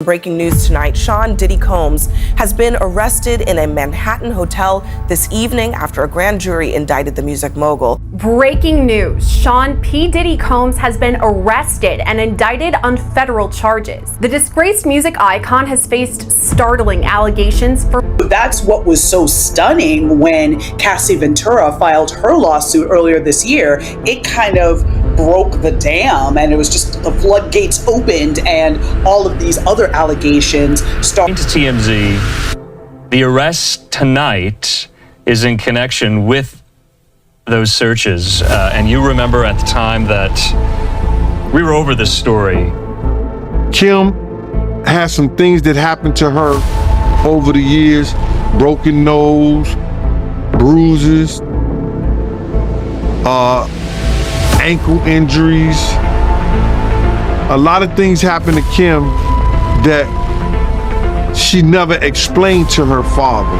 Breaking news tonight, Sean Diddy Combs has been arrested in a Manhattan hotel this evening after a grand jury indicted the music mogul. Breaking news, Sean P.Diddy Combs has been arrested and indicted on federal charges. The disgraced music icon has faced startling allegations for... That's what was so stunning when Cassie Ventura filed her lawsuit earlier this year. It kind of broke the dam, and it was just the floodgates opened, and all of these other allegations started. To TMZ, the arrest tonight is in connection with those searches, and you remember at the time that we were over this story. Kim has some things that happened to her over the years: broken nose, bruises, ankle injuries. A lot of things happened to Kim that she never explained to her father.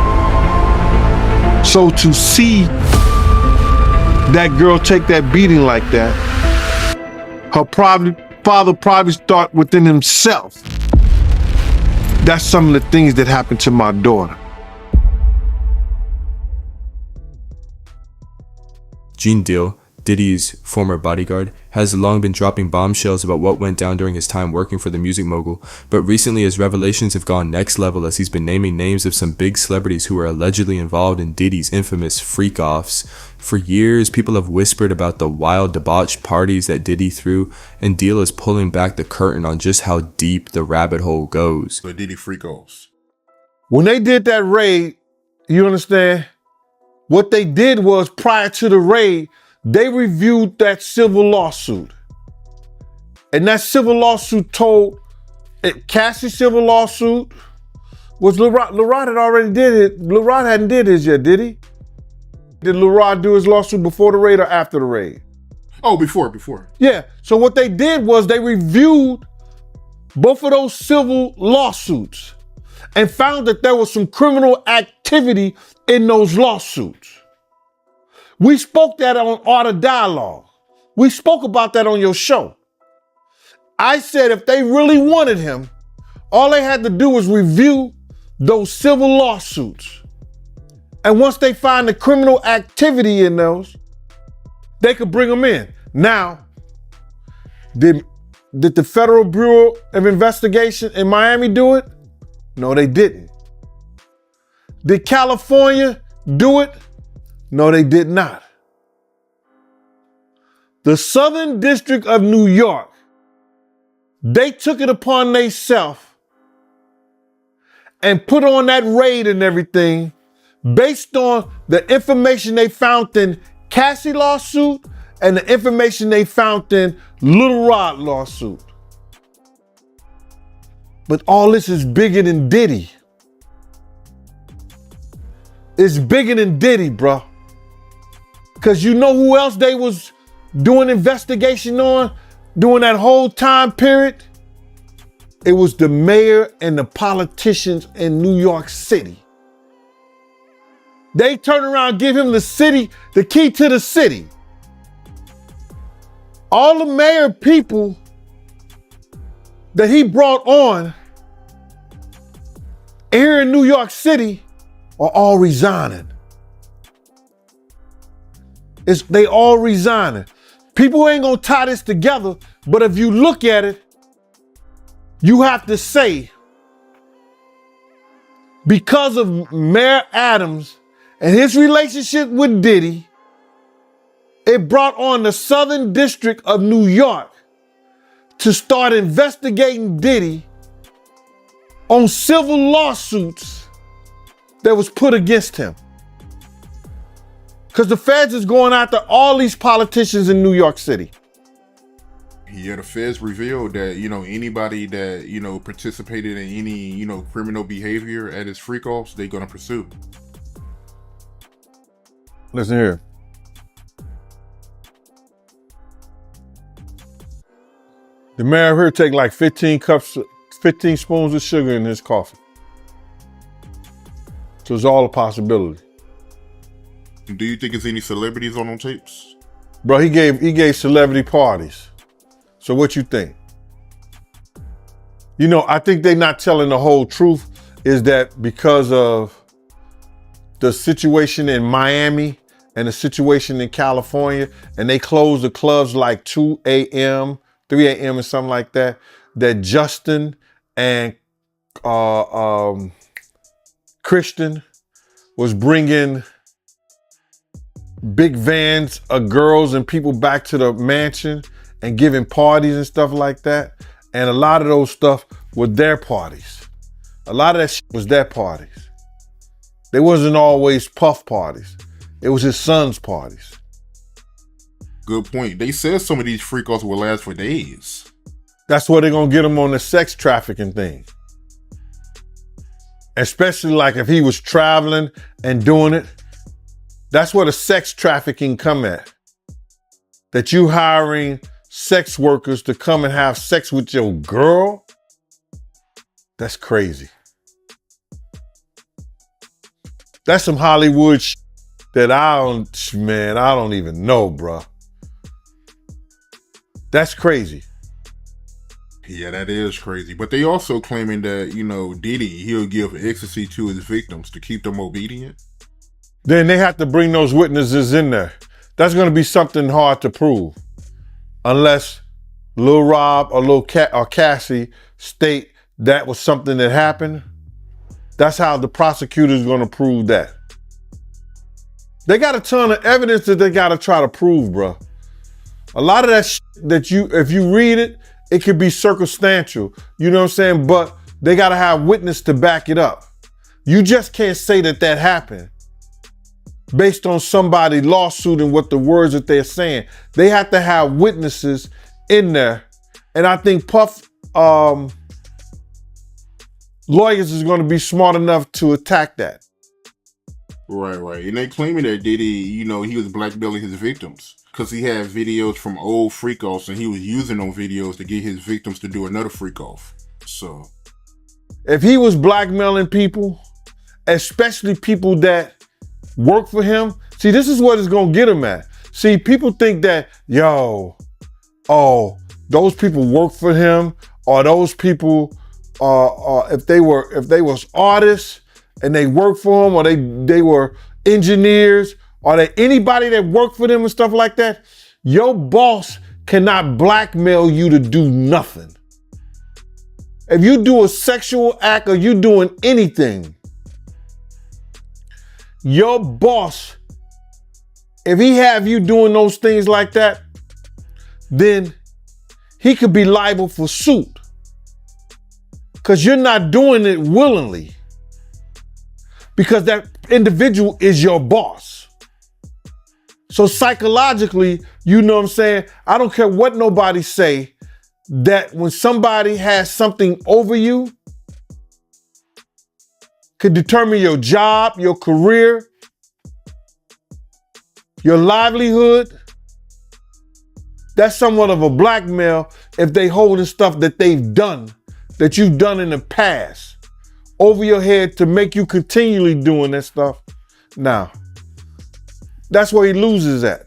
So to see that girl take that beating like that, her father probably thought within himself, that's some of the things that happened to my daughter. Gene Deal, Diddy's former bodyguard, has long been dropping bombshells about what went down during his time working for the music mogul, but recently his revelations have gone next level as he's been naming names of some big celebrities who were allegedly involved in Diddy's infamous freak-offs. For years, people have whispered about the wild debauched parties that Diddy threw, and Deal is pulling back the curtain on just how deep the rabbit hole goes. The Diddy freak-offs. When they did that raid, you understand? What they did was, prior to the raid, they reviewed that civil lawsuit. And that civil lawsuit told, Cassie's civil lawsuit was LeRod had already did it. LeRod hadn't did his yet, did he? Did LeRod do his lawsuit before the raid or after the raid? Oh, before. Yeah, so what they did was they reviewed both of those civil lawsuits and found that there was some criminal activity in those lawsuits. We spoke that on Art of Dialogue. We spoke about that on your show. I said if they really wanted him, all they had to do was review those civil lawsuits. And once they find the criminal activity in those, they could bring him in. Now, did the Federal Bureau of Investigation in Miami do it? No, they didn't. Did California do it? No, they did not. The Southern District of New York, they took it upon themselves and put on that raid and everything based on the information they found in Cassie lawsuit and the information they found in Little Rod lawsuit. But all this is bigger than Diddy. It's bigger than Diddy, bro. Because you know who else they was doing investigation on during that whole time period? It was the mayor and the politicians in New York City. They turn around and give him the key to the city. All the mayor people that he brought on here in New York City are all resigning. They all resigning. People ain't gonna tie this together, but if you look at it, you have to say, because of Mayor Adams and his relationship with Diddy, it brought on the Southern District of New York to start investigating Diddy on civil lawsuits that was put against him. Because the feds is going after all these politicians in New York City. Yeah, the feds revealed that, anybody that, participated in any, criminal behavior at his freak-offs, they're going to pursue. Listen here. The mayor here take like 15 spoons of sugar in his coffee. So it's all a possibility. Do you think there's any celebrities on them tapes? Bro, he gave celebrity parties. So what you think? You know, I think they're not telling the whole truth, is that because of the situation in Miami and the situation in California, and they closed the clubs like 2 a.m., 3 a.m. and something like that, that Justin and Christian was bringing big vans of girls and people back to the mansion and giving parties and stuff like that. And a lot of those stuff were their parties. A lot of that shit was their parties. They wasn't always Puff parties. It was his son's parties. Good point. They said some of these freak-offs will last for days. That's where they're gonna get him on the sex trafficking thing. Especially like if he was traveling and doing it. That's where the sex trafficking come at. That you hiring sex workers to come and have sex with your girl? That's crazy. That's some Hollywood shit that I don't even know, bruh. That's crazy. Yeah, that is crazy. But they also claiming that, you know, Diddy, he'll give ecstasy to his victims to keep them obedient. Then they have to bring those witnesses in there. That's going to be something hard to prove. Unless Lil Rob or or Cassie state that was something that happened. That's how the prosecutor's going to prove that. They got a ton of evidence that they got to try to prove, bro. A lot of that shit that if you read it, it could be circumstantial. You know what I'm saying? But they got to have witness to back it up. You just can't say that that happened based on somebody's lawsuit and what the words that they're saying. They have to have witnesses in there. And I think Puff lawyers is going to be smart enough to attack that. Right. And they claiming that Diddy, you know, he was blackmailing his victims because he had videos from old freak-offs and he was using those videos to get his victims to do another freak-off. So if he was blackmailing people, especially people that work for him, see, this is what it's going to get him at. See, people think that, those people work for him, or those people, if they was artists and they worked for him, or they were engineers, or they anybody that worked for them and stuff like that, your boss cannot blackmail you to do nothing. If you do a sexual act or you doing anything, your boss, if he have you doing those things like that, then he could be liable for suit. Because you're not doing it willingly. Because that individual is your boss. So psychologically, you know what I'm saying? I don't care what nobody say, that when somebody has something over you, could determine your job, your career, your livelihood. That's somewhat of a blackmail if they holding stuff that they've done, that you've done in the past, over your head to make you continually doing that stuff. Now, that's where he loses at.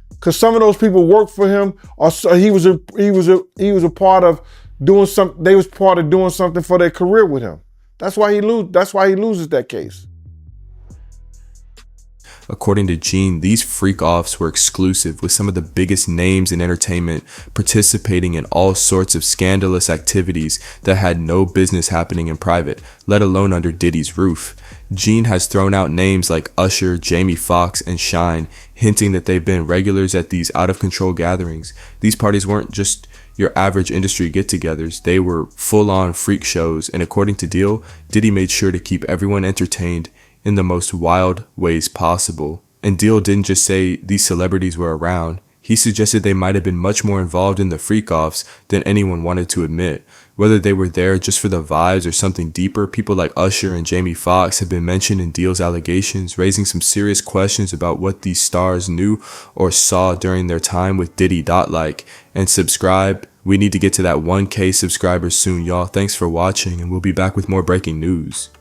Because some of those people work for him, or he was a part of doing something. They was part of doing something for their career with him. That's why he loses that case. According to Gene, these freak-offs were exclusive, with some of the biggest names in entertainment participating in all sorts of scandalous activities that had no business happening in private, let alone under Diddy's roof. Gene has thrown out names like Usher, Jamie Foxx, and Shine, hinting that they've been regulars at these out-of-control gatherings. These parties weren't just your average industry get-togethers, they were full-on freak shows, and according to Deal, Diddy made sure to keep everyone entertained in the most wild ways possible. And Deal didn't just say these celebrities were around, he suggested they might have been much more involved in the freak-offs than anyone wanted to admit. Whether they were there just for the vibes or something deeper, people like Usher and Jamie Foxx have been mentioned in Deal's allegations, raising some serious questions about what these stars knew or saw during their time with Diddy. Like and subscribe. We need to get to that 1K subscribers soon, y'all. Thanks for watching, and we'll be back with more breaking news.